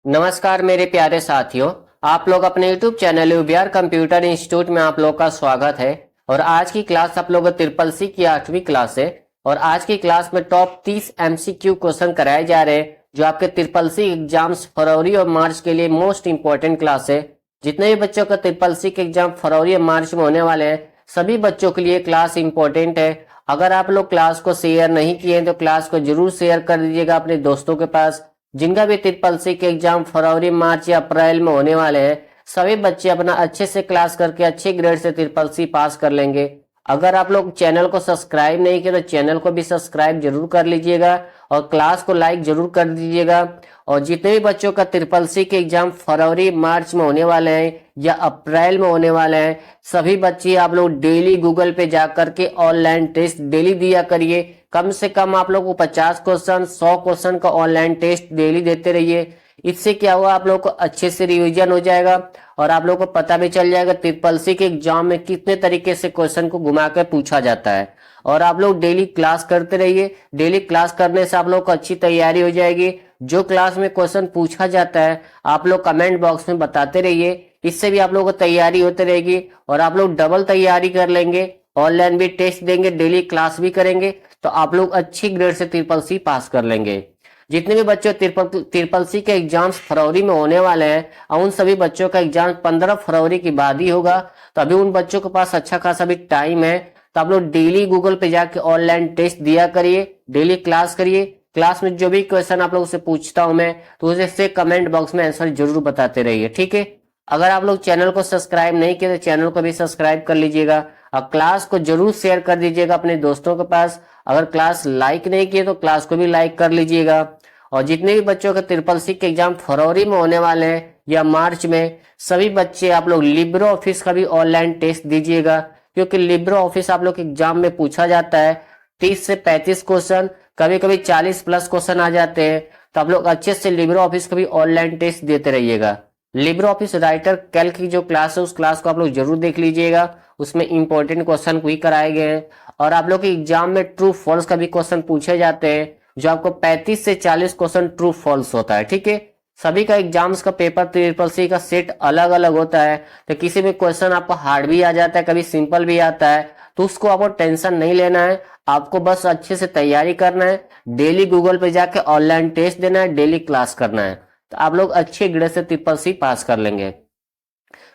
नमस्कार मेरे प्यारे साथियों। आप लोग अपने YouTube चैनल यूबीआर कंप्यूटर इंस्टीट्यूट में आप लोग का स्वागत है। और आज की क्लास आप लोग ट्रिपल सी की 8वीं क्लास है। और आज की क्लास में टॉप 30 MCQ क्वेश्चन कराए जा रहे हैं जो आपके ट्रिपल सी एग्जाम्स फरवरी और मार्च के लिए मोस्ट इंपॉर्टेंट क्लास है। जितने भी बच्चों का ट्रिपल सी के एग्जाम फरवरी और मार्च में होने वाले हैं सभी बच्चों के लिए क्लास इंपॉर्टेंट है। अगर आप लोग क्लास को शेयर नहीं किए तो क्लास को जरूर शेयर कर दीजिएगा अपने दोस्तों के पास। जिनका भी ट्रिपल सी के एग्जाम फरवरी मार्च या अप्रैल में होने वाले हैं सभी बच्चे अपना अच्छे से क्लास करके अच्छे ग्रेड से ट्रिपल सी पास कर लेंगे। अगर आप लोग चैनल को सब्सक्राइब नहीं किए तो चैनल को भी सब्सक्राइब जरूर कर लीजिएगा और क्लास को लाइक जरूर कर दीजिएगा। और जितने भी बच्चों का ट्रिपल सी के एग्जाम फरवरी मार्च में होने वाले हैं या अप्रैल में होने वाले हैं सभी बच्चे आप लोग डेली गूगल पे जाकर के ऑनलाइन टेस्ट डेली दिया करिए। कम से कम आप लोग को 50 क्वेश्चन 100 क्वेश्चन का ऑनलाइन टेस्ट डेली देते रहिए। इससे क्या हुआ आप लोग को अच्छे से रिवीजन हो जाएगा और आप लोग को पता भी चल जाएगा ट्रिपल सी के एग्जाम में कितने तरीके से क्वेश्चन को घुमा कर पूछा जाता है। और आप लोग डेली क्लास करते रहिए। डेली क्लास करने से आप लोग को अच्छी तैयारी हो जाएगी। जो क्लास में क्वेश्चन पूछा जाता है आप लोग कमेंट बॉक्स में बताते रहिए। इससे भी आप लोगों को तैयारी होती रहेगी और आप लोग डबल तैयारी कर लेंगे। ऑनलाइन भी टेस्ट देंगे, डेली क्लास भी करेंगे तो आप लोग अच्छी ग्रेड से ट्रिपल सी पास कर लेंगे। जितने भी बच्चों ट्रिपल सी के एग्जाम्स फरवरी में होने वाले हैं और उन सभी बच्चों का एग्जाम 15 फरवरी के बाद ही होगा तो अभी उन बच्चों के पास अच्छा खासा भी टाइम है। तो आप लोग डेली गूगल पे जाके ऑनलाइन टेस्ट दिया करिए, डेली क्लास करिए। क्लास में जो भी क्वेश्चन आप लोग से पूछता हूं मैं तो उसे कमेंट बॉक्स में आंसर जरूर बताते रहिए, ठीक है। अगर आप लोग चैनल को सब्सक्राइब नहीं किए तो चैनल को भी सब्सक्राइब कर लीजिएगा और क्लास को जरूर शेयर कर दीजिएगा अपने दोस्तों के पास। अगर क्लास लाइक नहीं किए तो क्लास को भी लाइक कर लीजिएगा। और जितने भी बच्चों के ट्रिपल सी के एग्जाम फरवरी में होने वाले हैं या मार्च में सभी बच्चे आप लोग लिब्रो ऑफिस का भी ऑनलाइन टेस्ट दीजिएगा। क्योंकि लिब्रो ऑफिस आप लोग के एग्जाम में पूछा जाता है 30 से 35 क्वेश्चन, कभी कभी 40 प्लस क्वेश्चन आ जाते हैं। तो आप लोग अच्छे से लिब्रो ऑफिस का भी ऑनलाइन टेस्ट देते रहिएगा। लिब्रो ऑफिस राइटर कैल्क की जो क्लास है उस क्लास को आप लोग जरूर देख लीजिएगा। उसमें इंपॉर्टेंट क्वेश्चन भी कराए गए हैं और आप लोग के एग्जाम में ट्रू फॉल्स का भी क्वेश्चन पूछे जाते हैं जो आपको 35 से 40 क्वेश्चन ट्रू फॉल्स होता है, ठीक है। सभी का एग्जाम्स का पेपर ट्रिपल सी का सेट अलग अलग होता है तो किसी भी क्वेश्चन आपको हार्ड भी आ जाता है, कभी सिंपल भी आता है तो उसको आपको टेंशन नहीं लेना है। आपको बस अच्छे से तैयारी करना है, डेली गूगल पे जाके ऑनलाइन टेस्ट देना है, डेली क्लास करना है तो आप लोग अच्छे ग्रेड से ट्रिपल सी पास कर लेंगे।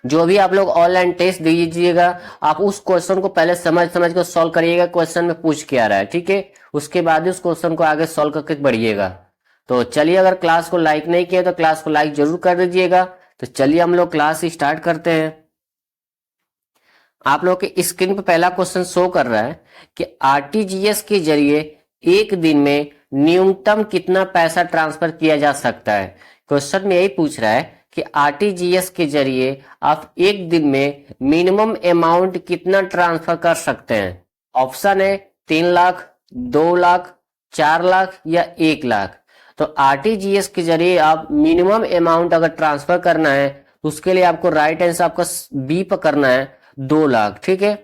जो भी आप लोग ऑनलाइन टेस्ट दीजिएगा आप उस क्वेश्चन को पहले समझ समझ कर सॉल्व करिएगा क्वेश्चन में पूछ के आ रहा है, ठीक है। उसके बाद ही उस क्वेश्चन को आगे सॉल्व करके बढ़िएगा। तो चलिए, अगर क्लास को लाइक नहीं किया तो क्लास को लाइक जरूर कर दीजिएगा। तो चलिए हम लोग क्लास स्टार्ट करते हैं। आप लोग के स्क्रीन पर पहला क्वेश्चन शो कर रहा है कि आरटीजीएस के जरिए एक दिन में न्यूनतम कितना पैसा ट्रांसफर किया जा सकता है। क्वेश्चन में यही पूछ रहा है कि आरटीजीएस के जरिए आप एक दिन में मिनिमम अमाउंट कितना ट्रांसफर कर सकते हैं। ऑप्शन है 3 लाख, 2 लाख, 4 लाख या 1 लाख। तो आरटीजीएस के जरिए आप मिनिमम अमाउंट अगर ट्रांसफर करना है तो उसके लिए आपको राइट आंसर आपका बी पर करना है 2 लाख, ठीक है।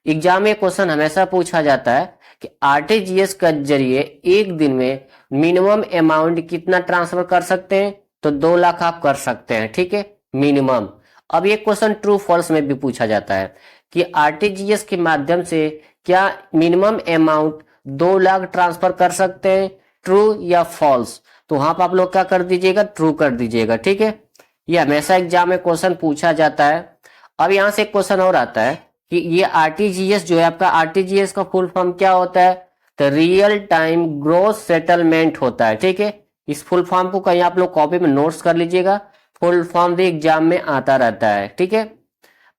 एग्जाम में क्वेश्चन हमेशा पूछा जाता है कि आरटीजीएस के जरिए एक दिन में मिनिमम अमाउंट कितना ट्रांसफर कर सकते हैं तो 2 लाख आप कर सकते हैं, ठीक है, मिनिमम। अब ये क्वेश्चन ट्रू फॉल्स में भी पूछा जाता है कि आरटीजीएस के माध्यम से क्या मिनिमम अमाउंट 2 लाख ट्रांसफर कर सकते हैं, ट्रू या फॉल्स। तो वहां पर आप लोग क्या कर दीजिएगा, ट्रू कर दीजिएगा, ठीक है। ये हमेशा एग्जाम में क्वेश्चन पूछा जाता है। अब यहां से एक क्वेश्चन और आता है कि ये आरटीजीएस जो है आपका, आरटीजीएस का फुल फॉर्म क्या होता है तो रियल टाइम ग्रॉस सेटलमेंट होता है, ठीक है। इस फुल फॉर्म को कहीं आप लोग कॉपी में नोट्स कर लीजिएगा, फुल फॉर्म भी एग्जाम में आता रहता है, ठीक है।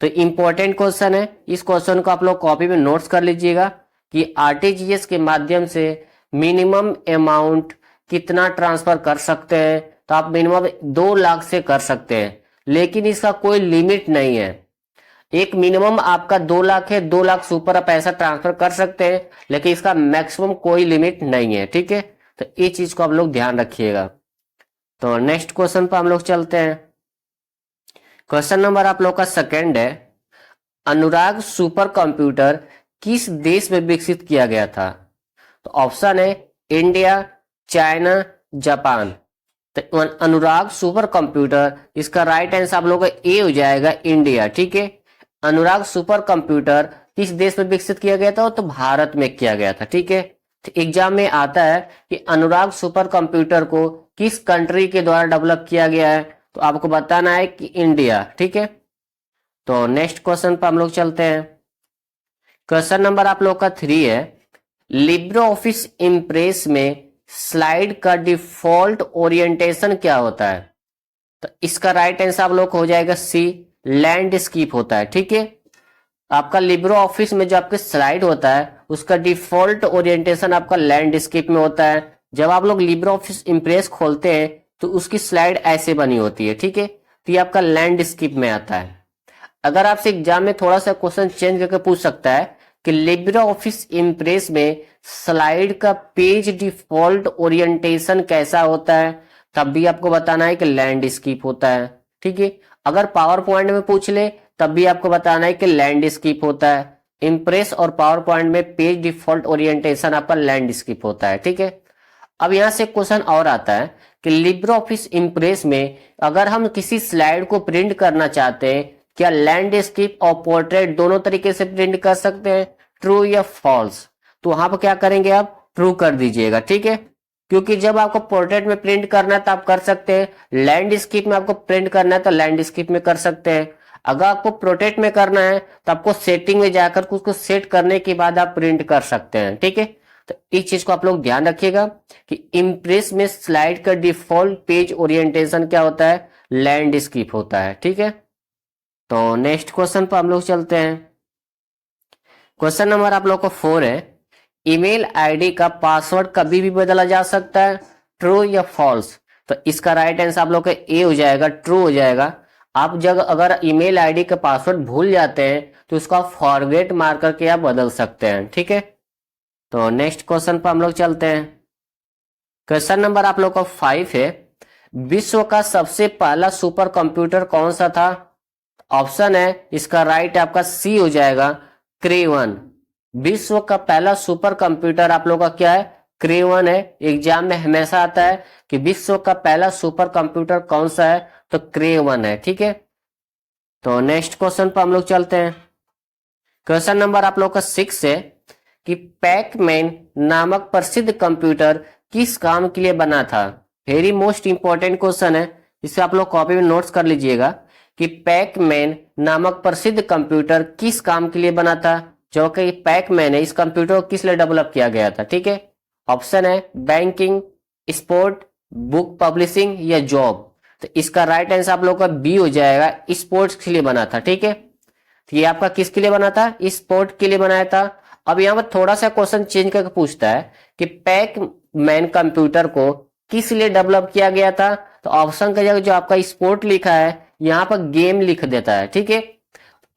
तो इंपॉर्टेंट क्वेश्चन है, इस क्वेश्चन को आप लोग कॉपी में नोट्स कर लीजिएगा कि आरटीजीएस के माध्यम से मिनिमम अमाउंट कितना ट्रांसफर कर सकते हैं। तो आप मिनिमम 2 लाख से कर सकते हैं लेकिन इसका कोई लिमिट नहीं है। एक मिनिमम आपका 2 लाख है, 2 लाख से ऊपर आप पैसा ट्रांसफर कर सकते हैं लेकिन इसका मैक्सिमम कोई लिमिट नहीं है, ठीक है। तो ये चीज को आप लोग ध्यान रखिएगा। तो नेक्स्ट क्वेश्चन पर हम लोग चलते हैं। क्वेश्चन नंबर आप लोग का सेकंड है, अनुराग सुपर कंप्यूटर किस देश में विकसित किया गया था। तो ऑप्शन है इंडिया, चाइना, जापान। तो अनुराग सुपर कंप्यूटर, इसका राइट आंसर आप लोगों का ए हो जाएगा, इंडिया। ठीक है, अनुराग सुपर कंप्यूटर किस देश में विकसित किया गया था? तो भारत में किया गया था। ठीक है, तो एग्जाम में आता है कि अनुराग सुपर कंप्यूटर को किस कंट्री के द्वारा डेवलप किया गया है? तो आपको बताना है कि इंडिया। ठीक है, तो नेक्स्ट क्वेश्चन पर हम लोग चलते हैं। क्वेश्चन नंबर आप लोग का 3 है, लिब्रे ऑफिस इम्प्रेस में स्लाइड का डिफॉल्ट ओरिएंटेशन क्या होता है? तो इसका राइट आंसर आप लोग को हो जाएगा सी, लैंडस्केप होता है। ठीक है, आपका लिब्रे ऑफिस में जो आपके स्लाइड होता है उसका डिफॉल्ट ओरिएंटेशन आपका लैंडस्केप में होता है। जब आप लोग लिब्रे ऑफिस इम्प्रेस खोलते हैं तो उसकी स्लाइड ऐसे बनी होती है। ठीक है, तो ये आपका लैंडस्केप में आता है। अगर आपसे एग्जाम में थोड़ा सा क्वेश्चन चेंज करके पूछ सकता है कि लिब्रे ऑफिस इम्प्रेस में स्लाइड का पेज डिफॉल्ट ओरिएंटेशन कैसा होता है, तब भी आपको बताना है कि लैंडस्केप होता है। ठीक है, अगर पावर पॉइंट में पूछ ले तब भी आपको बताना है कि लैंडस्केप होता है। इम्प्रेस और पावर पॉइंट में पेज डिफॉल्ट ओरिएंटेशन आपका लैंडस्केप होता है। ठीक है, अब यहां से क्वेश्चन और आता है कि लिब्रे ऑफिस इम्प्रेस में अगर हम किसी स्लाइड को प्रिंट करना चाहते हैं, क्या लैंडस्केप और पोर्ट्रेट दोनों तरीके से प्रिंट कर सकते हैं, ट्रू या फॉल्स? तो वहां पर क्या करेंगे, आप ट्रू कर दीजिएगा। ठीक है, क्योंकि जब आपको पोर्ट्रेट में प्रिंट करना है तो आप कर सकते हैं, लैंडस्केप में आपको प्रिंट करना है तो लैंडस्केप में कर सकते हैं। अगर आपको पोर्ट्रेट में करना है तो आपको सेटिंग में जाकर उसको सेट करने के बाद आप प्रिंट कर सकते हैं। ठीक है, तो इस चीज को आप लोग ध्यान रखिएगा कि इम्प्रेस में स्लाइड का डिफॉल्ट पेज ओरिएंटेशन क्या होता है, लैंडस्केप होता है। ठीक है, तो नेक्स्ट क्वेश्चन पर हम लोग चलते हैं। क्वेश्चन नंबर आप लोग को 4 है, ईमेल आईडी का पासवर्ड कभी भी बदला जा सकता है, ट्रू या फॉल्स? तो इसका राइट आंसर आप लोग का ए हो जाएगा, ट्रू हो जाएगा। आप जब अगर ईमेल आईडी का पासवर्ड भूल जाते हैं तो उसका फॉरगेट मार करके आप बदल सकते हैं। ठीक है, तो नेक्स्ट क्वेश्चन पर हम लोग चलते हैं। क्वेश्चन नंबर आप लोग का 5 है, विश्व का सबसे पहला सुपर कंप्यूटर कौन सा था? ऑप्शन है इसका राइट आपका सी हो जाएगा, क्रेवन। विश्व का पहला सुपर कंप्यूटर आप लोग का क्या है, क्रेवन है। एग्जाम में हमेशा आता है कि विश्व का पहला सुपर कंप्यूटर कौन सा है, तो क्रेवन है। ठीक है, तो नेक्स्ट क्वेश्चन पर हम लोग चलते हैं। क्वेश्चन नंबर आप लोग का 6 है कि पैकमैन नामक प्रसिद्ध कंप्यूटर किस काम के लिए बना था? वेरी मोस्ट इंपॉर्टेंट क्वेश्चन है, इसे आप लोग कॉपी में नोट्स कर लीजिएगा कि पैकमैन नामक प्रसिद्ध कंप्यूटर किस काम के लिए बना था। जो कि पैकमैन है, इस कंप्यूटर को किस लिए डेवलप किया गया था? ठीक है, ऑप्शन है बैंकिंग, स्पोर्ट, बुक पब्लिशिंग या जॉब। तो इसका राइट आंसर आप लोग का बी हो जाएगा, स्पोर्ट्स के लिए बना था। ठीक है, तो ये आपका किसके लिए बना था, स्पोर्ट के लिए बनाया था। अब यहाँ पर थोड़ा सा क्वेश्चन चेंज करके पूछता है कि पैकमैन कंप्यूटर को किस लिए डेवलप किया गया था? तो ऑप्शन का जगह जो आपका स्पोर्ट लिखा है यहाँ पर गेम लिख देता है। ठीक है,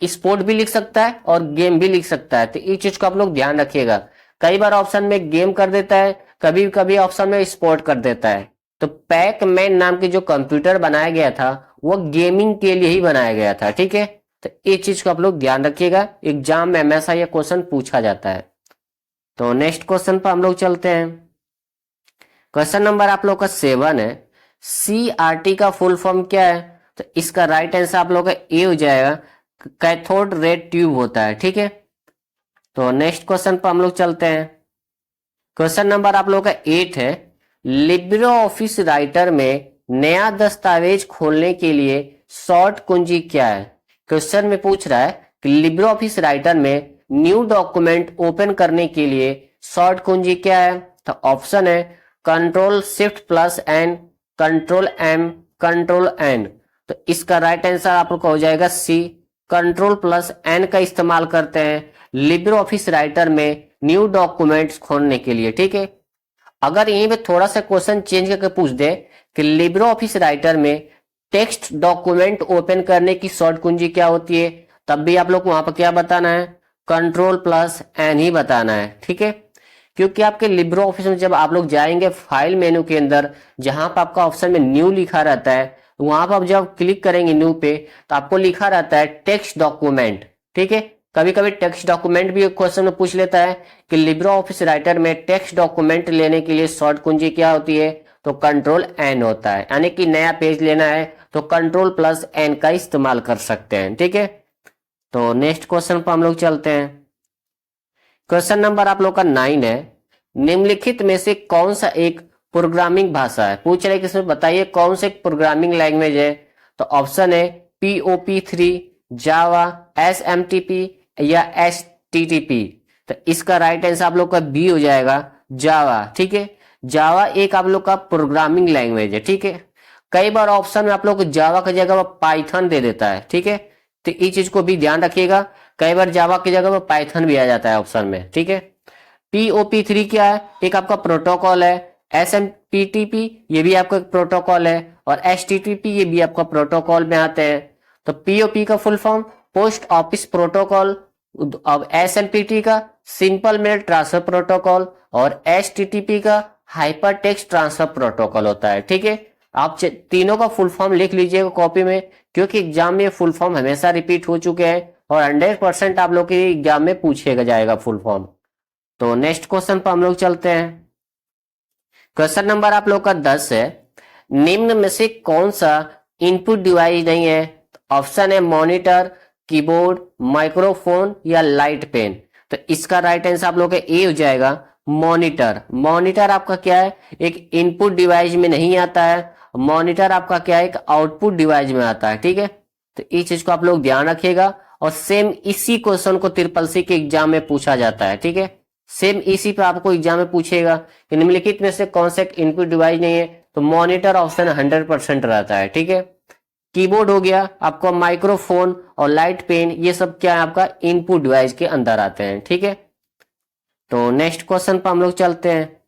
स्पोर्ट भी लिख सकता है और गेम भी लिख सकता है, तो इस चीज को आप लोग ध्यान रखिएगा। कई बार ऑप्शन में गेम कर देता है, कभी कभी ऑप्शन में स्पोर्ट कर देता है। तो पैकमैन नाम के जो कंप्यूटर बनाया गया था वो गेमिंग के लिए ही बनाया गया था। ठीक है, तो इस चीज को आप लोग ध्यान रखिएगा, एग्जाम में हमेशा यह क्वेश्चन पूछा जाता है। तो नेक्स्ट क्वेश्चन पर हम लोग चलते हैं। क्वेश्चन नंबर आप लोग का 7 है, CRT का फुल फॉर्म क्या है? तो इसका राइट आंसर आप लोग का ए हो जाएगा, कैथोड रे ट्यूब होता है। ठीक है, तो नेक्स्ट क्वेश्चन पर हम लोग चलते हैं। क्वेश्चन नंबर आप लोग का 8 है, लिब्रे ऑफिस राइटर में नया दस्तावेज खोलने के लिए शॉर्ट कुंजी क्या है? क्वेश्चन में पूछ रहा है कि लिब्रे ऑफिस राइटर में न्यू डॉक्यूमेंट ओपन करने के लिए शॉर्ट कुंजी क्या है? तो ऑप्शन है control shift plus N, control M, control N. तो इसका राइट आंसर आपको हो जाएगा सी, कंट्रोल प्लस एन का इस्तेमाल करते हैं लिब्रे ऑफिस राइटर में न्यू डॉक्यूमेंट्स खोलने के लिए। ठीक है, अगर यहीं पे थोड़ा सा क्वेश्चन चेंज करके पूछ दे कि लिब्रे ऑफिस राइटर में टेक्स्ट डॉक्यूमेंट ओपन करने की शॉर्ट कुंजी क्या होती है, तब भी आप लोग को वहां पर क्या बताना है, कंट्रोल प्लस एन ही बताना है। ठीक है, क्योंकि आपके लिब्रे ऑफिस में जब आप लोग जाएंगे फाइल मेनू के अंदर, जहां पर आपका ऑप्शन में न्यू लिखा रहता है, वहां पर आप जब क्लिक करेंगे न्यू पे तो आपको लिखा रहता है टेक्स्ट डॉक्यूमेंट। ठीक है, कभी कभी टेक्स्ट डॉक्यूमेंट भी क्वेश्चन में पूछ लेता है कि लिब्रे ऑफिस राइटर में टेक्स्ट डॉक्यूमेंट लेने के लिए शॉर्ट कुंजी क्या होती है, तो कंट्रोल एन होता है, यानी कि नया पेज लेना है तो कंट्रोल प्लस एन का इस्तेमाल कर सकते हैं। ठीक है, तो नेक्स्ट क्वेश्चन पर हम लोग चलते हैं। क्वेश्चन नंबर आप लोग का 9 है, निम्नलिखित में से कौन सा एक प्रोग्रामिंग भाषा है। पूछ रहे कि इसमें बताइए कौन सा एक प्रोग्रामिंग लैंग्वेज है। तो ऑप्शन है POP3, जावा, SMTP या HTTP। तो इसका राइट आंसर आप लोग का बी हो जाएगा, जावा। ठीक है, जावा एक आप लोग का प्रोग्रामिंग लैंग्वेज है। ठीक है, कई बार ऑप्शन में आप लोग को जावा की जगह पर पाइथन दे देता है। ठीक है, तो इस चीज को भी ध्यान रखिएगा, कई बार जावा की जगह पर पाइथन भी आ जाता है ऑप्शन में। ठीक है, POP3 क्या है, एक आपका प्रोटोकॉल है। SMPTP ये भी आपका एक प्रोटोकॉल है, और HTTP ये भी आपका प्रोटोकॉल में आते हैं। तो POP का full form post office protocol, अब SMPT का सिंपल मेल ट्रांसफर प्रोटोकॉल, और HTTP का हाइपर टेक्स्ट ट्रांसफर प्रोटोकॉल होता है। ठीक है, आप तीनों का फुल फॉर्म लिख लीजिएगा कॉपी में, क्योंकि एग्जाम में फुल फॉर्म हमेशा रिपीट हो चुके हैं और 100% आप लोग के एग्जाम में पूछेगा जाएगा फुल फॉर्म। तो नेक्स्ट क्वेश्चन पर हम लोग चलते हैं। क्वेश्चन नंबर आप लोग का 10 है, निम्न में से कौन सा इनपुट डिवाइस नहीं है। ऑप्शन है मॉनिटर, कीबोर्ड, माइक्रोफोन या लाइट पेन। तो इसका राइट आंसर आप लोग का ए हो जाएगा, मॉनिटर। मॉनिटर आपका क्या है, एक इनपुट डिवाइस में नहीं आता है, मॉनिटर आपका क्या है, एक आउटपुट डिवाइस में आता है। ठीक है, तो इस चीज को आप लोग ध्यान रखिएगा, और सेम इसी क्वेश्चन को ट्रिपल सी के एग्जाम में पूछा जाता है। ठीक है, सेम इसी पे आपको एग्जाम में पूछेगा कि निम्नलिखित में से कौन सा इनपुट डिवाइस नहीं है, तो मॉनिटर ऑप्शन 100% रहता है। ठीक है, कीबोर्ड हो गया आपका, माइक्रोफोन और लाइट पेन ये सब क्या है आपका इनपुट डिवाइस के अंदर आते हैं। ठीक है, तो नेक्स्ट क्वेश्चन पर हम लोग चलते हैं।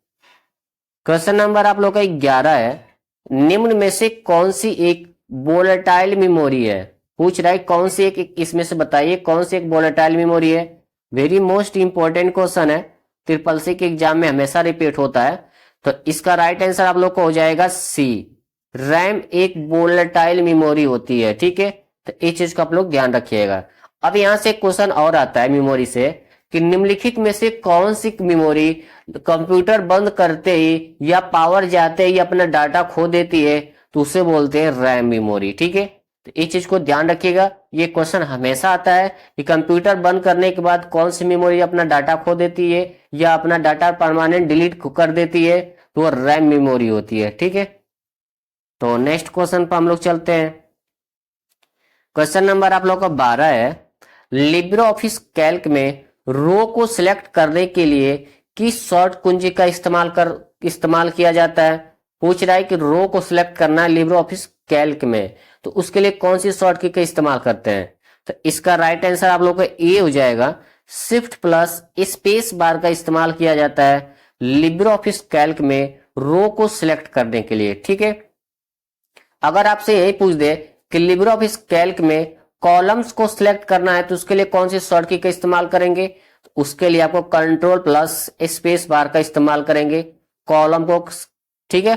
क्वेश्चन नंबर आप लोग का 11 है, निम्न में से कौन सी एक वोलेटाइल मेमोरी है। पूछ रहा है कौन सी एक, इसमें से बताइए कौन सी एक वोलेटाइल मेमोरी है। वेरी मोस्ट इंपॉर्टेंट क्वेश्चन है, ट्रिपल सी के एग्जाम में हमेशा रिपीट होता है। तो इसका राइट आंसर आप लोग को हो जाएगा सी, रैम एक वोलेटाइल मेमोरी होती है। ठीक है, तो इस चीज का आप लोग ध्यान रखिएगा। अब यहां से क्वेश्चन और आता है मेमोरी से कि निम्नलिखित में से कौन सी मेमोरी कंप्यूटर बंद करते ही या पावर जाते ही अपना डाटा खो देती है, तो उसे बोलते हैं रैम मेमोरी। ठीक है, तो इस चीज को ध्यान रखिएगा, ये क्वेश्चन हमेशा आता है कि कंप्यूटर बंद करने के बाद कौन सी मेमोरी अपना डाटा खो देती है या अपना डाटा परमानेंट डिलीट कर देती है, तो वो रैम मेमोरी होती है। ठीक है, तो नेक्स्ट क्वेश्चन पर हम लोग चलते हैं। क्वेश्चन नंबर आप लोग का 12 है, लिब्रे ऑफिस कैल्क में रो को सिलेक्ट करने के लिए किस शॉर्ट कुंजी का इस्तेमाल किया जाता है। पूछ रहा है कि रो को सिलेक्ट करना है लिब्रे ऑफिस कैल्क में, तो उसके लिए कौन सी शॉर्ट की का इस्तेमाल करते हैं। तो इसका राइट आंसर आप लोग का ए हो जाएगा, शिफ्ट प्लस स्पेस बार का इस्तेमाल किया जाता है लिब्रे ऑफिस कैल्क में रो को सिलेक्ट करने के लिए। ठीक है, अगर आपसे यही पूछ दे कि लिब्रे ऑफिस कैल्क में कॉलम्स को सिलेक्ट करना है तो उसके लिए कौन सी शॉर्ट की का इस्तेमाल करेंगे, तो उसके लिए आपको कंट्रोल प्लस स्पेस बार का इस्तेमाल करेंगे कॉलम को। ठीक है,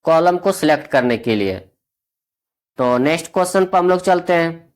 कॉलम को सिलेक्ट करने के लिए। तो नेक्स्ट क्वेश्चन पर हम लोग चलते हैं।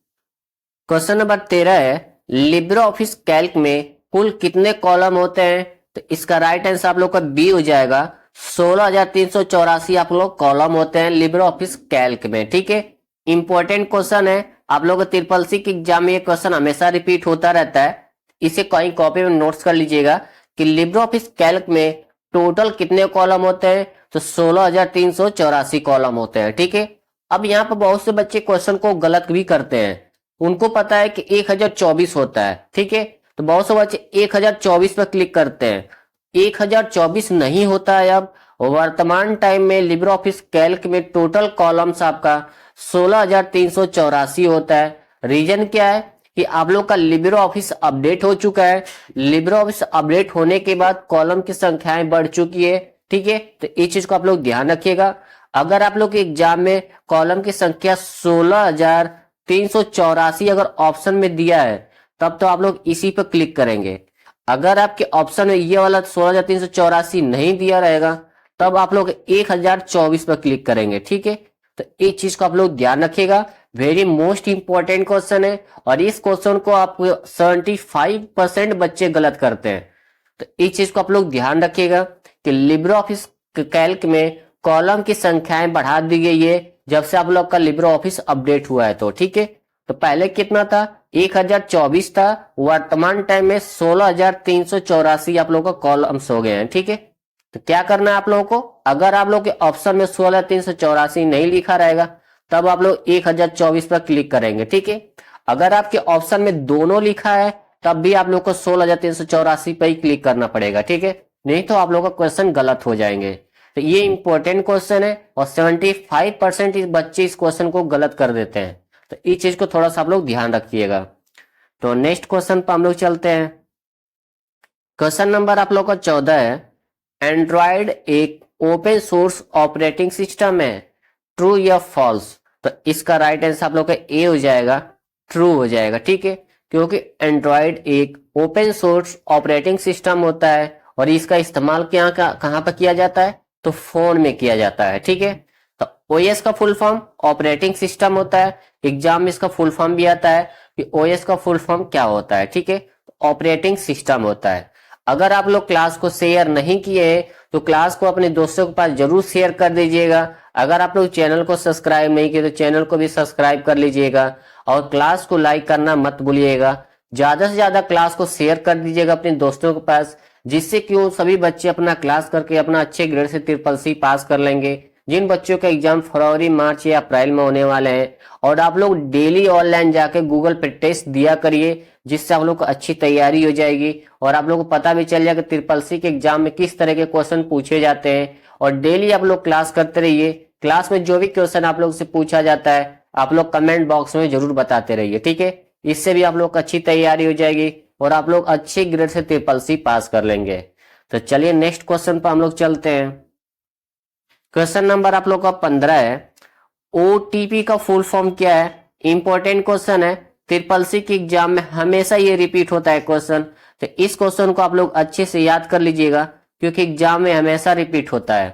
क्वेश्चन नंबर 13 है, लिब्रे ऑफिस कैल्क में कुल कितने कॉलम होते हैं। तो इसका राइट आंसर आप लोग का बी हो जाएगा, 16,384 आप लोग कॉलम होते हैं लिब्रे ऑफिस कैल्क में। ठीक है, इंपॉर्टेंट क्वेश्चन है, आप लोग ट्रिपल सी के एग्जाम में ये क्वेश्चन हमेशा रिपीट होता रहता है। इसे कहीं कॉपी में नोट्स कर लीजिएगा कि लिब्रे ऑफिस कैल्क में टोटल कितने कॉलम होते हैं, तो 16,384 कॉलम होते हैं। ठीक है, अब यहाँ पर बहुत से बच्चे क्वेश्चन को गलत भी करते हैं, उनको पता है कि 1024 होता है। ठीक है, तो बहुत से बच्चे 1024 पर क्लिक करते हैं, 1024 नहीं होता है। अब वर्तमान टाइम में लिब्रे ऑफिस कैल्क में टोटल कॉलम्स आपका 16,384 होता है। रीजन क्या है कि आप लोग का लिब्रे ऑफिस अपडेट हो चुका है, लिब्रे ऑफिस अपडेट होने के बाद कॉलम की संख्याएं बढ़ चुकी है। ठीक है, तो इस चीज को आप लोग ध्यान रखिएगा। अगर आप लोग के एग्जाम में कॉलम की संख्या 16,384 अगर ऑप्शन में दिया है, तब तो आप लोग इसी पर क्लिक करेंगे। अगर आपके ऑप्शन में ये वाला 16,384 नहीं दिया रहेगा, तब आप लोग 1024 पर क्लिक करेंगे। ठीक है, तो इस चीज को आप लोग ध्यान रखिएगा, वेरी मोस्ट इंपॉर्टेंट क्वेश्चन है, और इस क्वेश्चन को आप 75% बच्चे गलत करते हैं। तो इस चीज को आप लोग ध्यान रखिएगा कि लिब्रे ऑफिस कैल्क में कॉलम की संख्याएं बढ़ा दी गई है जब से आप लोग का लिब्रे ऑफिस अपडेट हुआ है। तो ठीक है, तो पहले कितना था, 1024 था, वर्तमान टाइम में 16,384 आप लोगों का कॉलम्स हो गए हैं। ठीक है, तो क्या करना है आप लोगों को, अगर आप लोग के ऑप्शन में 16,384 नहीं लिखा रहेगा तब आप लोग 1024 पर क्लिक करेंगे। ठीक है, अगर आपके ऑप्शन में दोनों लिखा है तब भी आप लोग को 16,384 पर ही क्लिक करना पड़ेगा। ठीक है, नहीं तो आप लोग का क्वेश्चन गलत हो जाएंगे। तो ये इंपॉर्टेंट क्वेश्चन है और 75% इस बच्चे इस क्वेश्चन को गलत कर देते हैं, तो इस चीज को थोड़ा सा आप लोग ध्यान रखिएगा। तो नेक्स्ट क्वेश्चन पर हम लोग चलते हैं। क्वेश्चन नंबर आप लोग का 14 है, एंड्रॉयड एक ओपन सोर्स ऑपरेटिंग सिस्टम है, ट्रू या फॉल्स। तो इसका राइट आंसर आप लोग का ए हो जाएगा, ट्रू हो जाएगा। ठीक है, क्योंकि एंड्रॉयड एक ओपन सोर्स ऑपरेटिंग सिस्टम होता है और इसका इस्तेमाल कहाँ पर किया जाता है, तो फोन में किया जाता है। ठीक है, तो ओएस का फुल फॉर्म ऑपरेटिंग सिस्टम होता है, एग्जाम में इसका फुल फॉर्म भी आता है कि ओएस का फुल फॉर्म क्या होता है। ठीक है, ऑपरेटिंग सिस्टम होता है। अगर आप लोग क्लास को शेयर नहीं किए हैं तो क्लास को अपने दोस्तों के पास जरूर शेयर कर दीजिएगा। अगर आप लोग चैनल को सब्सक्राइब नहीं किए तो चैनल को भी सब्सक्राइब कर लीजिएगा और क्लास को लाइक करना मत भूलिएगा। ज्यादा से ज्यादा क्लास को शेयर कर दीजिएगा अपने दोस्तों के पास, जिससे कि वो सभी बच्चे अपना क्लास करके अपना अच्छे ग्रेड से CCC पास कर लेंगे। जिन बच्चों का एग्जाम फरवरी, मार्च या अप्रैल में होने वाले हैं, और आप लोग डेली ऑनलाइन जाके गूगल पे टेस्ट दिया करिए, जिससे आप लोग को अच्छी तैयारी हो जाएगी और आप लोग को पता भी चल जाएगा CCC के एग्जाम में किस तरह के क्वेश्चन पूछे जाते हैं। और डेली आप लोग क्लास करते रहिए, क्लास में जो भी क्वेश्चन आप लोग से पूछा जाता है आप लोग कमेंट बॉक्स में जरूर बताते रहिए। ठीक है, इससे भी आप लोग को अच्छी तैयारी हो जाएगी और आप लोग अच्छे ग्रेड से CCC पास कर लेंगे। तो चलिए नेक्स्ट क्वेश्चन पर हम लोग चलते हैं। क्वेश्चन नंबर आप लोग का 15 है, ओटीपी का फुल फॉर्म क्या है। इंपॉर्टेंट क्वेश्चन है, CCC के एग्जाम में हमेशा ये रिपीट होता है क्वेश्चन, तो इस क्वेश्चन को आप लोग अच्छे से याद कर लीजिएगा क्योंकि एग्जाम में हमेशा रिपीट होता है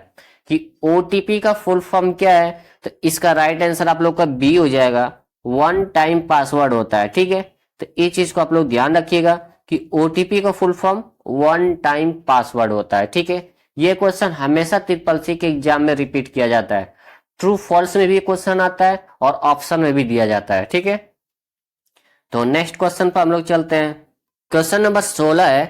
कि ओटीपी का फुल फॉर्म क्या है। तो इसका राइट आंसर आप लोग का बी हो जाएगा, वन टाइम पासवर्ड होता है। ठीक है, तो ये चीज को आप लोग ध्यान रखिएगा कि ओटीपी का full form one time password होता है। ठीक है, ये क्वेश्चन हमेशा CCC के एग्जाम में रिपीट किया जाता है, ट्रू फॉल्स में भी क्वेश्चन आता है और ऑप्शन में भी दिया जाता है। ठीक है, तो नेक्स्ट क्वेश्चन पर हम लोग चलते हैं। क्वेश्चन नंबर 16 है,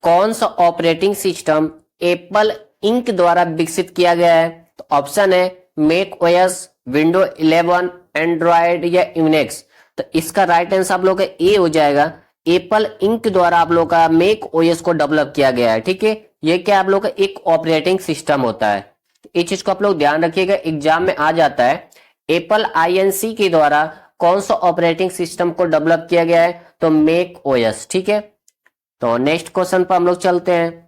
कौन सा ऑपरेटिंग सिस्टम एप्पल इंक द्वारा विकसित किया गया है। तो ऑप्शन है मैक ओएस, विंडो 11, एंड्रॉयड या यूनिक्स। तो इसका राइट आंसर आप लोग का ए हो जाएगा, एप्पल इंक द्वारा आप लोग का मैक ओएस को डेवलप किया गया है। ठीक है, ये क्या आप लोग का एक ऑपरेटिंग सिस्टम होता है, इस चीज को आप लोग ध्यान रखिएगा, एग्जाम में आ जाता है। एप्पल आईएनसी के द्वारा कौन सा ऑपरेटिंग सिस्टम को डेवलप किया गया है, तो मैक ओएस। ठीक है, तो नेक्स्ट क्वेश्चन पर हम लोग चलते हैं।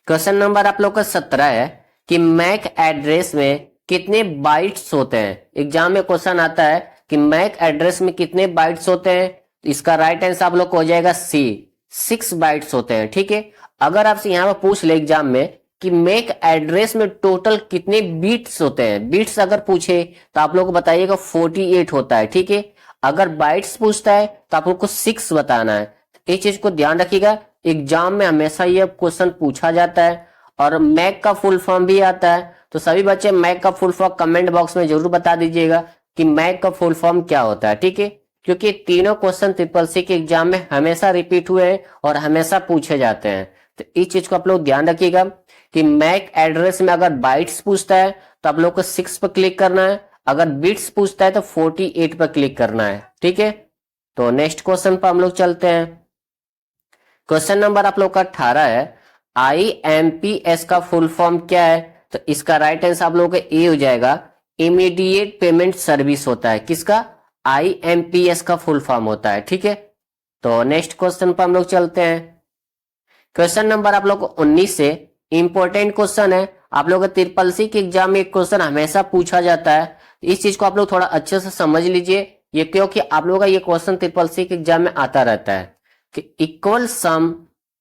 क्वेश्चन नंबर आप लोग का 17 है कि मैक एड्रेस में कितने बाइट्स होते हैं। एग्जाम में क्वेश्चन आता है कि मैक एड्रेस में कितने बाइट्स होते हैं, तो इसका राइट आंसर आप लोग को हो जाएगा सी, 6 बाइट्स होते हैं। ठीक है, अगर आपसे यहाँ पर पूछ ले एग्जाम में कि मैक एड्रेस में टोटल कितने बीट्स होते हैं, बीट्स अगर पूछे तो आप लोग को बताइएगा 48 होता है। ठीक है, अगर बाइट्स पूछता है तो आप लोग को 6 बताना है। इस चीज को ध्यान रखिएगा, एग्जाम में हमेशा ये क्वेश्चन पूछा जाता है और मैक का फुल फॉर्म भी आता है। तो सभी बच्चे मैक का फुल फॉर्म कमेंट बॉक्स में जरूर बता दीजिएगा कि मैक का फुल फॉर्म क्या होता है। ठीक है, क्योंकि तीनों क्वेश्चन CCC के एग्जाम में हमेशा रिपीट हुए हैं और हमेशा पूछे जाते हैं। तो इस चीज को आप लोग ध्यान रखिएगा कि मैक एड्रेस में अगर बाइट्स पूछता है तो आप लोग को 6 पर क्लिक करना है, अगर बिट्स पूछता है तो 48 पर क्लिक करना है। ठीक है, तो नेक्स्ट क्वेश्चन पर हम लोग चलते हैं। क्वेश्चन नंबर आप लोग का 18 है, IMPS का फुल फॉर्म क्या है। तो इसका राइट आंसर आप लोगों का ए हो जाएगा, इमीडिएट पेमेंट सर्विस होता है। किसका, IMPS का फुल फॉर्म होता है। ठीक है, तो नेक्स्ट क्वेश्चन पर हम लोग चलते हैं। क्वेश्चन नंबर आप लोग को 19 से इंपॉर्टेंट क्वेश्चन है, आप लोग का CCC के एग्जाम में एक क्वेश्चन हमेशा पूछा जाता है। इस चीज को आप लोग थोड़ा अच्छे से समझ लीजिए, ये क्योंकि आप लोगों का ये क्वेश्चन CCC के एग्जाम में आता रहता है कि इक्वल सम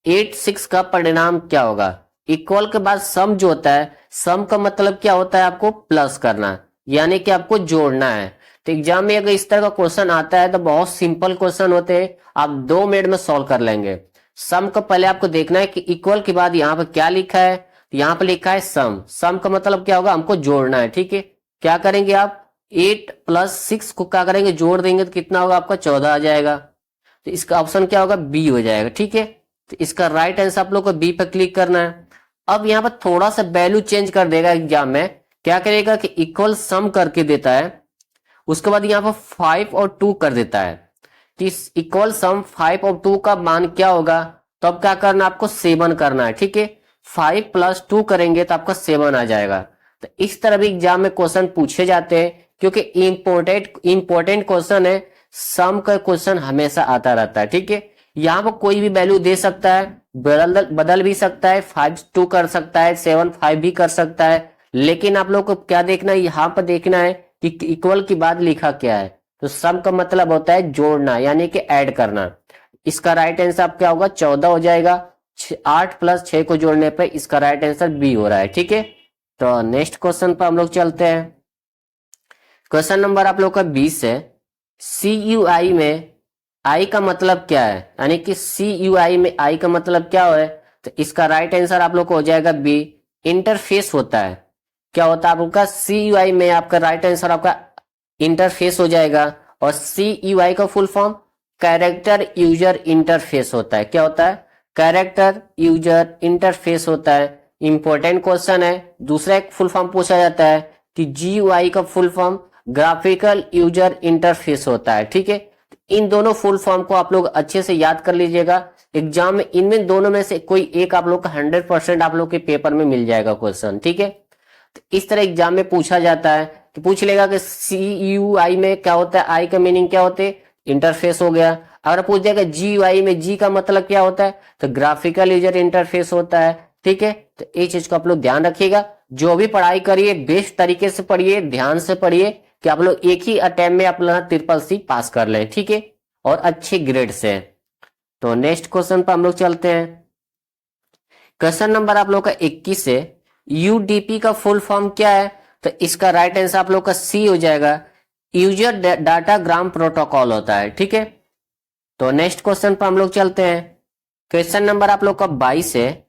86 का परिणाम क्या होगा। इक्वल के बाद सम जो होता है, सम का मतलब क्या होता है, आपको प्लस करना, यानी कि आपको जोड़ना है। तो एग्जाम में अगर इस तरह का क्वेश्चन आता है तो बहुत सिंपल क्वेश्चन होते हैं, आप 2 मिनट में सॉल्व कर लेंगे। सम को पहले आपको देखना है कि इक्वल के बाद यहाँ पर क्या लिखा है, तो यहाँ पे लिखा है सम। सम का मतलब क्या होगा, हमको जोड़ना है। ठीक है, क्या करेंगे आप 8 + 6 को क्या करेंगे, जोड़ देंगे तो कितना होगा आपका 14 आ जाएगा। तो इसका ऑप्शन क्या होगा, बी हो जाएगा। ठीक है, तो इसका राइट आंसर आप लोग को बी पर क्लिक करना है। अब यहाँ पर थोड़ा सा वैल्यू चेंज कर देगा एग्जाम में, क्या करेगा कि इक्वल सम करके देता है, उसके बाद यहाँ पर 5 और 2 कर देता है। तो इस इक्वल सम 5 और 2 का मान क्या होगा, तो अब क्या करना है, आपको 7 करना है। ठीक है, 5 + 2 करेंगे तो आपका 7 आ जाएगा। तो इस तरह भी एग्जाम में क्वेश्चन पूछे जाते हैं, क्योंकि इंपॉर्टेंट क्वेश्चन है। सम का क्वेश्चन हमेशा आता रहता है। ठीक है, यहाँ पर कोई भी वैल्यू दे सकता है, बदल भी सकता है, 5 2 कर सकता है, 7 5 भी कर सकता है। लेकिन आप लोग को क्या देखना है, यहाँ पर देखना है कि इक्वल की बाद लिखा क्या है। तो सम का मतलब होता है जोड़ना, यानी कि ऐड करना। इसका राइट आंसर आप क्या होगा, 14 हो जाएगा। 8 + 6 को जोड़ने पर इसका राइट आंसर बी हो रहा है। ठीक है, तो नेक्स्ट क्वेश्चन पर हम लोग चलते हैं। क्वेश्चन नंबर आप लोग का 20 है। CUI में आई का मतलब क्या है, यानी कि CUI में आई का मतलब क्या है, तो इसका राइट आंसर आप लोग को हो जाएगा बी, इंटरफेस होता है। क्या होता है आपका CUI में, आपका राइट आंसर आपका इंटरफेस हो जाएगा। और CUI का full form character user interface होता है। क्या होता है, कैरेक्टर यूजर इंटरफेस होता है। इंपॉर्टेंट क्वेश्चन है। दूसरा एक फुल फॉर्म पूछा जाता है कि GUI का full form graphical user interface होता है। ठीक है, इन दोनों फुल फॉर्म को आप लोग अच्छे से याद कर लीजिएगा। एग्जाम में इनमें दोनों में से कोई एक आप लोग का 100% आप लोग के पेपर में मिल जाएगा क्वेश्चन। ठीक है, तो इस तरह एग्जाम में पूछा जाता है कि पूछ लेगा कि CUI में क्या होता है, आई का मीनिंग क्या होते है, इंटरफेस हो गया। अगर पूछ देगा GUI में जी का मतलब क्या होता है, तो ग्राफिकल यूजर इंटरफेस होता है। ठीक है, तो ये चीज को आप लोग ध्यान रखिएगा। जो भी पढ़ाई करिए बेस्ट तरीके से पढ़िए, ध्यान से पढ़िए, कि आप लोग एक ही अटेम्प्ट में अपना TCC पास कर लें। ठीक है, और अच्छे ग्रेड से। तो नेक्स्ट क्वेश्चन पर हम लोग चलते हैं। क्वेश्चन नंबर आप लोग का 21 है। UDP का फुल फॉर्म क्या है, तो इसका राइट आंसर आप लोग का सी हो जाएगा, यूजर डाटाग्राम प्रोटोकॉल होता है। ठीक है, तो नेक्स्ट क्वेश्चन पर हम लोग चलते हैं। क्वेश्चन नंबर आप लोग का 22 है।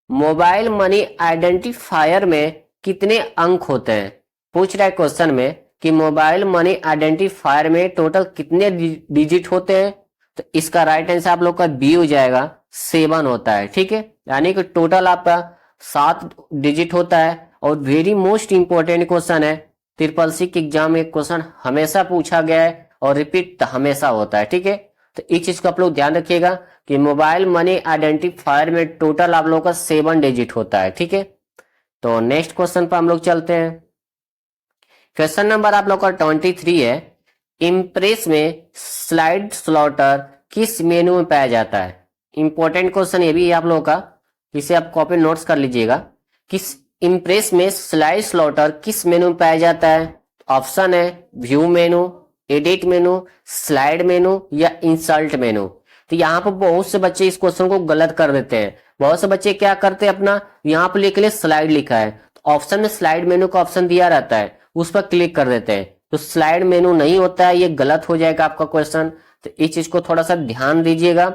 मोबाइल मनी आइडेंटिफायर में कितने अंक होते हैं, पूछ रहा है क्वेश्चन में कि मोबाइल मनी आइडेंटिफायर में टोटल कितने डिजिट होते हैं, तो इसका राइट आंसर आप लोग का बी हो जाएगा, 7 होता है। ठीक है, यानी कि टोटल आपका 7 डिजिट होता है। और वेरी मोस्ट इंपॉर्टेंट क्वेश्चन है, TCC के एग्जाम में क्वेश्चन हमेशा पूछा गया है और रिपीट हमेशा होता है। ठीक है, तो इस चीज को आप लोग ध्यान रखिएगा कि मोबाइल मनी आइडेंटिफायर में टोटल आप लोग का 7 डिजिट होता है। ठीक है, तो नेक्स्ट क्वेश्चन पर हम लोग चलते हैं। क्वेश्चन नंबर आप लोग का 23 है। इम्प्रेस में स्लाइड स्लॉटर किस मेनू में पाया जाता है, इंपॉर्टेंट क्वेश्चन ये भी है आप लोगों का, इसे आप कॉपी नोट्स कर लीजिएगा। किस इम्प्रेस में स्लाइड स्लॉटर किस मेनू में पाया जाता है, ऑप्शन है व्यू मेनू, एडिट मेनू, स्लाइड मेनू या इंसर्ट मेनू। तो यहाँ पर बहुत से बच्चे इस क्वेश्चन को गलत कर देते हैं। बहुत से बच्चे क्या करते हैं, अपना यहाँ पर लिख ले स्लाइड लिखा है, तो ऑप्शन में स्लाइड मेनू का ऑप्शन दिया रहता है, उस पर क्लिक कर देते हैं। तो स्लाइड मेनू नहीं होता है, ये गलत हो जाएगा आपका क्वेश्चन। तो इस चीज को थोड़ा सा ध्यान दीजिएगा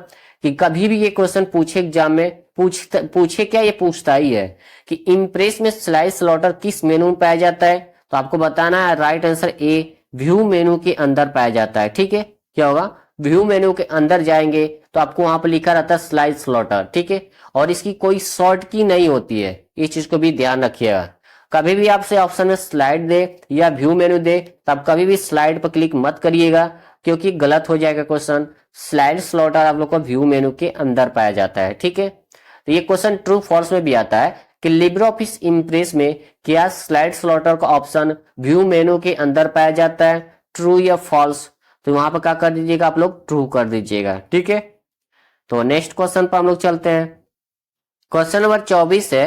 कि कभी भी ये क्वेश्चन पूछे एग्जाम में, पूछे क्या, ये पूछता ही है कि इम्प्रेस में स्लाइड स्लॉटर किस मेनू में पाया जाता है, तो आपको बताना है राइट आंसर ए, व्यू मेनू के अंदर पाया जाता है। ठीक है, क्या होगा, व्यू मेनू के अंदर जाएंगे तो आपको वहां पर लिखा रहता है स्लाइड स्लॉटर। ठीक है, और इसकी कोई शॉर्ट की नहीं होती है, इस चीज को भी ध्यान रखिएगा। कभी भी आपसे ऑप्शन में स्लाइड दे या व्यू मेनू दे, तब कभी भी स्लाइड पर क्लिक मत करिएगा, क्योंकि गलत हो जाएगा क्वेश्चन। स्लाइड स्लॉटर आप लोग को व्यू मेनू के अंदर पाया जाता है। ठीक है, तो ये क्वेश्चन ट्रू फॉल्स में भी आता है कि लिब्रे ऑफिस इम्प्रेस में क्या स्लाइड स्लॉटर का ऑप्शन व्यू मेनू के अंदर पाया जाता है, ट्रू या फॉल्स। तो वहां पर क्या कर दीजिएगा, आप लोग ट्रू कर दीजिएगा। ठीक है, तो नेक्स्ट क्वेश्चन पर हम लोग चलते हैं। क्वेश्चन नंबर 24 है।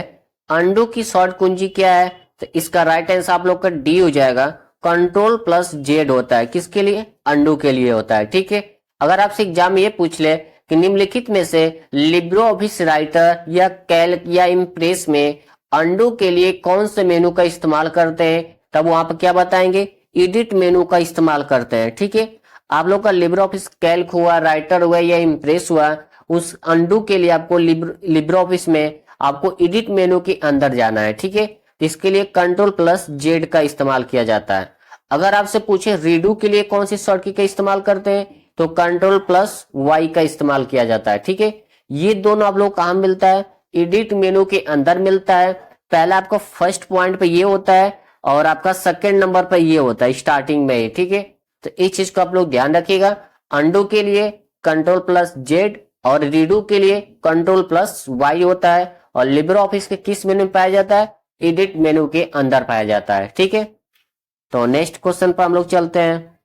अंडू की शॉर्ट कुंजी क्या है, तो इसका राइट आंसर आप लोग का डी हो जाएगा, Ctrl+Z होता है, किसके लिए, अंडू के लिए होता है। ठीक है, अगर आपसे एग्जाम ये पूछ ले कि निम्नलिखित में से लिब्रे ऑफिस राइटर या कैल्क या इम्प्रेस में अंडू के लिए कौन से मेनू का इस्तेमाल करते हैं, तब वहां पर क्या बताएंगे, एडिट मेनू का इस्तेमाल करते हैं। ठीक है, आप लोग का लिब्रे ऑफिस कैल्क हुआ, राइटर हुआ या इम्प्रेस हुआ, उस अंडू के लिए आपको लिब्रे ऑफिस में आपको एडिट मेनू के अंदर जाना है, ठीक है। तो इसके लिए कंट्रोल प्लस जेड का इस्तेमाल किया जाता है। अगर आपसे पूछे रीडू के लिए कौन सी शॉर्टकट का इस्तेमाल करते हैं, तो कंट्रोल प्लस वाई का इस्तेमाल किया जाता है, ठीक है। ये दोनों आप लोग कहां मिलता है, एडिट मेनू के अंदर मिलता है। पहला आपका फर्स्ट पॉइंट पे ये होता है और आपका सेकंड नंबर पे ये होता है स्टार्टिंग में, ठीक है। तो इस चीज को आप लोग ध्यान रखिएगा। अंडू के लिए कंट्रोल प्लस जेड और रीडू के लिए कंट्रोल प्लस वाई होता है। और लिब्रे ऑफिस के किस मेनू में पाया जाता है, एडिट मेनू के अंदर पाया जाता है, ठीक है। तो नेक्स्ट क्वेश्चन पर हम लोग चलते हैं।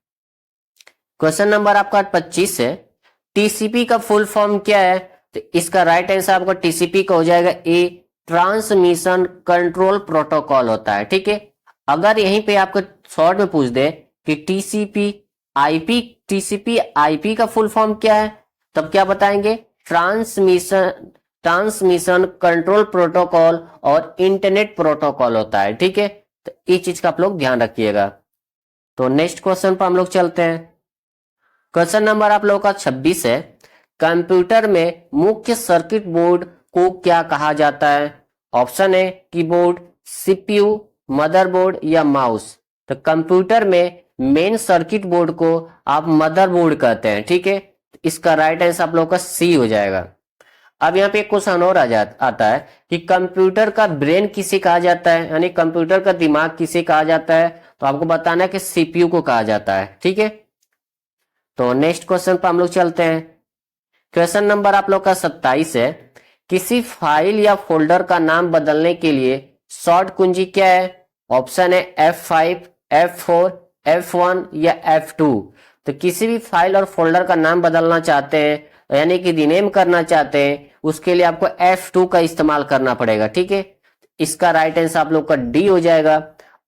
क्वेश्चन नंबर आपका 25 है, टीसीपी का फुल फॉर्म क्या है। तो इसका राइट आंसर आपका टीसीपी का हो जाएगा ए, ट्रांसमिशन कंट्रोल प्रोटोकॉल होता है, ठीक है। अगर यहीं पे आपको शॉर्ट में पूछ दे कि टीसीपी आईपी का फुल फॉर्म क्या है, तब क्या बताएंगे, ट्रांसमिशन कंट्रोल प्रोटोकॉल और इंटरनेट प्रोटोकॉल होता है, ठीक है। तो इस चीज का आप लोग ध्यान रखिएगा। तो नेक्स्ट क्वेश्चन पर हम लोग चलते हैं। क्वेश्चन नंबर आप लोगों का 26 है, कंप्यूटर में मुख्य सर्किट बोर्ड को क्या कहा जाता है। ऑप्शन है कीबोर्ड, सीपीयू, मदरबोर्ड या माउस। तो कंप्यूटर में मेन सर्किट बोर्ड को आप मदरबोर्ड कहते हैं, ठीक है। इसका राइट आंसर आप लोगों का सी हो जाएगा। अब यहाँ पे एक क्वेश्चन और आता है कि कंप्यूटर का ब्रेन किसे कहा जाता है, यानी कंप्यूटर का दिमाग किसे कहा जाता है। तो आपको बताना है कि सीपीयू को कहा जाता है, ठीक है। तो नेक्स्ट क्वेश्चन पर हम लोग चलते हैं। क्वेश्चन नंबर आप लोग का 27 है, किसी फाइल या फोल्डर का नाम बदलने के लिए शॉर्ट कुंजी क्या है। ऑप्शन है F5, F4, F1 या F2। तो किसी भी फाइल और फोल्डर का नाम बदलना चाहते हैं, यानी कि रीनेम करना चाहते हैं, उसके लिए आपको F2 का इस्तेमाल करना पड़ेगा, ठीक है। इसका राइट आंसर आप लोग का डी हो जाएगा।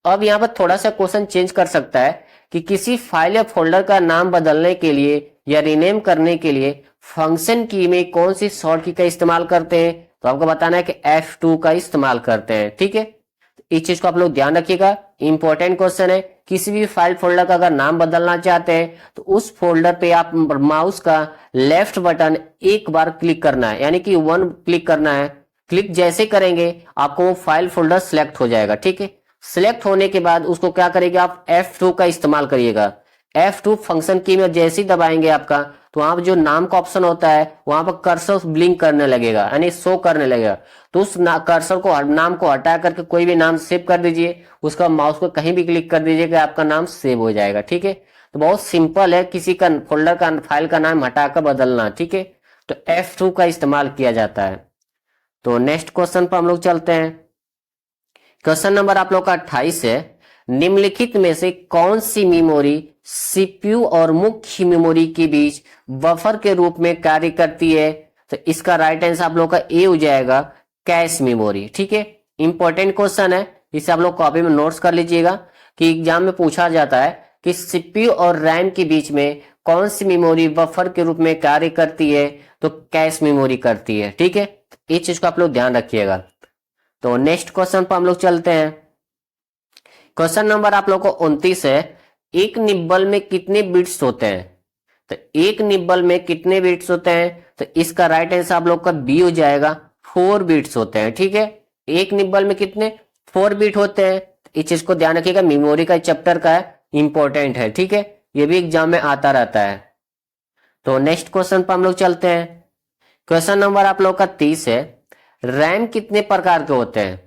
अब यहाँ पर थोड़ा सा क्वेश्चन चेंज कर सकता है कि किसी फाइल या फोल्डर का नाम बदलने के लिए या रीनेम करने के लिए फंक्शन की में कौन सी शॉर्ट की का इस्तेमाल करते हैं। तो आपको बताना है कि F2 का इस्तेमाल करते हैं, ठीक है। इस चीज को आप लोग ध्यान रखिएगा, इंपॉर्टेंट क्वेश्चन है। किसी भी फाइल फोल्डर का अगर नाम बदलना चाहते हैं तो उस फोल्डर पे आप माउस का लेफ्ट बटन एक बार क्लिक करना है, यानी कि 1 क्लिक करना है। क्लिक जैसे करेंगे आपको वो फाइल फोल्डर सिलेक्ट हो जाएगा, ठीक है। सिलेक्ट होने के बाद उसको क्या करेंगे, आप F2 का इस्तेमाल करिएगा। F2 फंक्शन की में जैसे ही दबाएंगे आपका, तो वहां पर जो नाम का ऑप्शन होता है वहां पर कर्सर ब्लिंक करने लगेगा, यानी शो करने लगेगा। तो उस कर्सर को, नाम को हटा करके कोई भी नाम सेव कर दीजिए, उसका माउस को कहीं भी क्लिक कर दीजिए कि आपका नाम सेव हो जाएगा, ठीक है। तो बहुत सिंपल है, किसी का फोल्डर का फाइल का नाम हटाकर बदलना, ठीक है। तो F2 का इस्तेमाल किया जाता है। तो नेक्स्ट क्वेश्चन पर हम लोग चलते हैं। क्वेश्चन नंबर आप लोग का 28 है, निम्नलिखित में से कौन सी मेमोरी सीपीयू और मुख्य मेमोरी के बीच बफर के रूप में कार्य करती है। तो इसका राइट आंसर आप लोग का ए हो जाएगा, कैश मेमोरी, ठीक है। इंपॉर्टेंट क्वेश्चन है, इसे आप लोग कॉपी में नोट्स कर लीजिएगा कि एग्जाम में पूछा जाता है कि सीपीयू और रैम के बीच में कौन सी मेमोरी बफर के रूप में कार्य करती है। तो कैश मेमोरी करती है, ठीक है। इस चीज को आप लोग ध्यान रखिएगा। तो नेक्स्ट क्वेश्चन पर हम लोग चलते हैं। क्वेश्चन नंबर आप लोग को 29 है, एक निब्बल में कितने बिट्स होते हैं। तो एक निब्बल में कितने बिट्स होते हैं, तो इसका राइट आंसर आप लोग का बी हो जाएगा, 4 बिट्स होते हैं, ठीक है। एक निब्बल में कितने, 4 बिट होते हैं। इस चीज को ध्यान रखिएगा, मेमोरी का चैप्टर का है, इंपॉर्टेंट है, ठीक है। ये भी एग्जाम में आता रहता है। तो नेक्स्ट क्वेश्चन पर हम लोग चलते हैं। क्वेश्चन नंबर आप लोग का 30 है, रैम कितने प्रकार के होते हैं।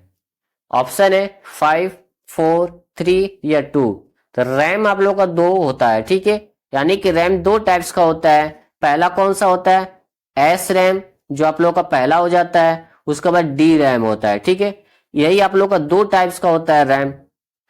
ऑप्शन है 5, 4, 3 या 2। तो रैम आप लोग का 2 होता है, ठीक है। यानी कि रैम 2 टाइप्स का होता है। पहला कौन सा होता है, एस रैम, जो आप लोग का पहला हो जाता है। उसके बाद डी रैम होता है, ठीक है। यही आप लोग का 2 टाइप्स का होता है रैम।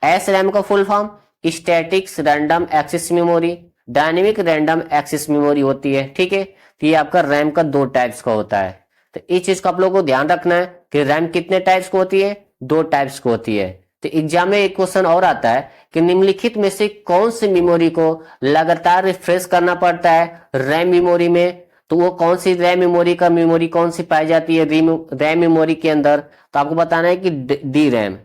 एस रैम का full form statics random access memory, dynamic random access memory होती है, ठीक है। तो ये आपका रैम का 2 टाइप्स का होता है। तो इस चीज को आप लोग को ध्यान रखना है कि रैम कितने टाइप्स को होती है, 2 टाइप्स को होती है। तो एग्जाम में एक क्वेश्चन और आता है कि निम्नलिखित में से कौन सी मेमोरी को लगातार रिफ्रेश करना पड़ता है रैम मेमोरी में। तो वो कौन सी रैम मेमोरी कौन सी पाई जाती है रैम मेमोरी के अंदर। तो आपको बताना है कि डी रैम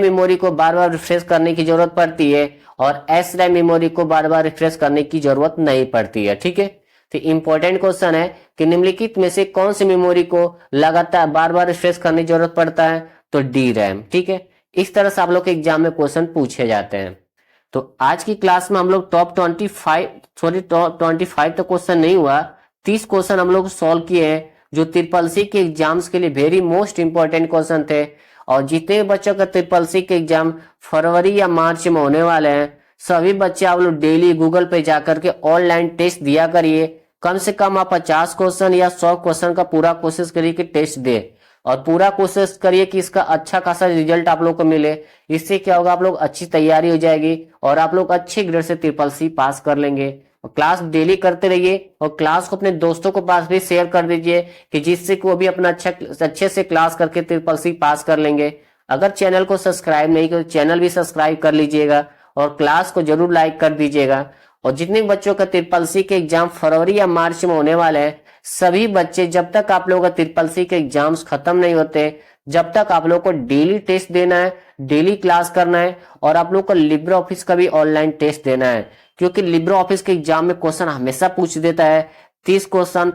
मेमोरी को बार बार रिफ्रेश करने की जरूरत पड़ती है और एस रैम मेमोरी को बार बार रिफ्रेश करने की जरूरत नहीं पड़ती है, ठीक है। तो इंपॉर्टेंट क्वेश्चन है कि निम्नलिखित में से कौन सी मेमोरी को लगातार बार बार रिफ्रेश करने की जरूरत पड़ता है, तो डी रैम। ठीक है, इस तरह से आप लोग के एग्जाम में क्वेश्चन पूछे जाते हैं। तो आज की क्लास में हम लोग टॉप 25 तो क्वेश्चन नहीं हुआ, 30 क्वेश्चन हम लोग सॉल्व किए हैं जो ट्रिपल सी के एग्जाम्स के लिए वेरी मोस्ट इंपॉर्टेंट क्वेश्चन थे। और जितने बच्चों का ट्रिपल सी के एग्जाम फरवरी या मार्च में होने वाले हैं, सभी बच्चे आप लोग डेली गूगल पे जाकर के ऑनलाइन टेस्ट दिया करिए। कम से कम आप 50 क्वेश्चन या 100 क्वेश्चन का पूरा कोशिश करिए कि टेस्ट दे, और पूरा कोशिश करिए कि इसका अच्छा खासा रिजल्ट आप लोग को मिले। इससे क्या होगा, आप लोग अच्छी तैयारी हो जाएगी और आप लोग अच्छे ग्रेड से ट्रिपल सी पास कर लेंगे। और क्लास डेली करते रहिए और क्लास को अपने दोस्तों को पास भी शेयर कर दीजिए कि जिससे कि वो भी अपना अच्छे से क्लास करके ट्रिपल सी पास कर लेंगे। अगर चैनल को सब्सक्राइब नहीं किया तो चैनल भी सब्सक्राइब कर लीजिएगा और क्लास को जरूर लाइक कर दीजिएगा। और जितने बच्चों का ट्रिपल सी के एग्जाम फरवरी या मार्च में होने वाले हैं, सभी बच्चे जब तक आप लोगों का ट्रिपल सी के एग्जाम्स खत्म नहीं होते, जब तक आप लोग को डेली टेस्ट देना है, डेली क्लास करना है, और आप लोग को लिब्रे ऑफिस का भी ऑनलाइन टेस्ट देना है। क्योंकि लिब्रे ऑफिस के एग्जाम में क्वेश्चन हमेशा पूछ देता है 30 क्वेश्चन,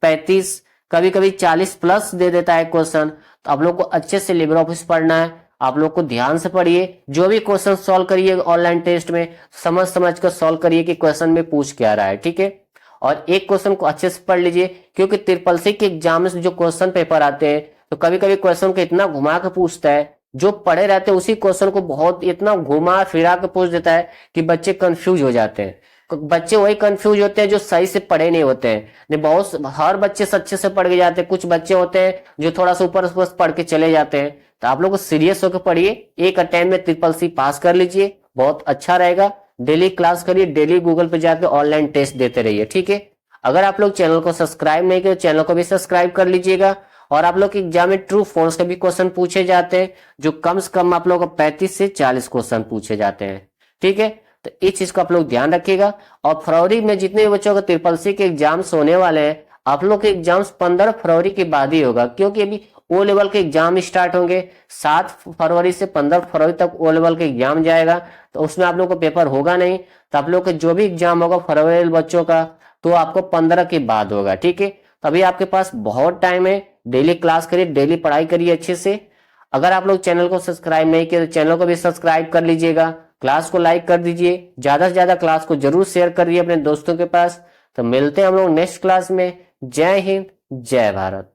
35, कभी कभी 40 प्लस दे देता है क्वेश्चन। तो आप लोग को अच्छे से लिब्रे ऑफिस पढ़ना है, आप लोग को ध्यान से पढ़िए। जो भी क्वेश्चन सॉल्व करिए ऑनलाइन टेस्ट में, समझ समझ कर सॉल्व करिए कि क्वेश्चन में पूछ क्या रहा है। ठीक है, और एक क्वेश्चन को अच्छे से पढ़ लीजिए, क्योंकि ट्रिपल सी के एग्जाम में जो क्वेश्चन पेपर आते हैं तो कभी कभी क्वेश्चन को इतना घुमा के पूछता है, जो पढ़े रहते हैं उसी क्वेश्चन को बहुत इतना घुमा फिरा के पूछ देता है कि बच्चे कंफ्यूज हो जाते हैं। बच्चे वही कंफ्यूज होते हैं जो सही से पढ़े नहीं होते हैं। नहीं, बहुत हर बच्चे अच्छे से पढ़ के जाते हैं, कुछ बच्चे होते हैं जो थोड़ा सा ऊपर पढ़ के चले जाते हैं। तो आप लोग सीरियस होकर पढ़िए, एक अटेम्प्ट में ट्रिपल सी पास कर लीजिए, बहुत अच्छा रहेगा। डेली क्लास करिए, डेली गूगल पे जाकर ऑनलाइन टेस्ट देते रहिए। ठीक है, अगर आप लोग चैनल को सब्सक्राइब नहीं किए तो चैनल को भी सब्सक्राइब कर लीजिएगा। और आप लोग के एग्जाम में ट्रू फॉल्स के भी क्वेश्चन पूछे जाते हैं, जो कम से कम आप लोग को 35 से 40 क्वेश्चन पूछे जाते हैं। ठीक है, तो इस चीज का आप लोग ध्यान रखिएगा। और फरवरी में जितने बच्चों का ट्रिपल सी के एग्जाम्स होने वाले हैं, आप लोग के एग्जाम्स 15 फरवरी के बाद ही होगा, क्योंकि अभी ओ लेवल के एग्जाम स्टार्ट होंगे। 7 फरवरी से 15 फरवरी तक ओ लेवल के एग्जाम जाएगा, तो उसमें आप लोग को पेपर होगा नहीं। तो आप लोग का जो भी एग्जाम होगा फरवरी बच्चों का, तो आपको 15 के बाद होगा। ठीक है, तो अभी आपके पास बहुत टाइम है, डेली क्लास करिए, डेली पढ़ाई करिए अच्छे से। अगर आप लोग चैनल को सब्सक्राइब नहीं किए तो चैनल को भी सब्सक्राइब कर लीजिएगा, क्लास को लाइक कर दीजिए, ज्यादा से ज्यादा क्लास को जरूर शेयर करिए अपने दोस्तों के पास। तो मिलते हैं हम लोग नेक्स्ट क्लास में। जय हिंद, जय भारत।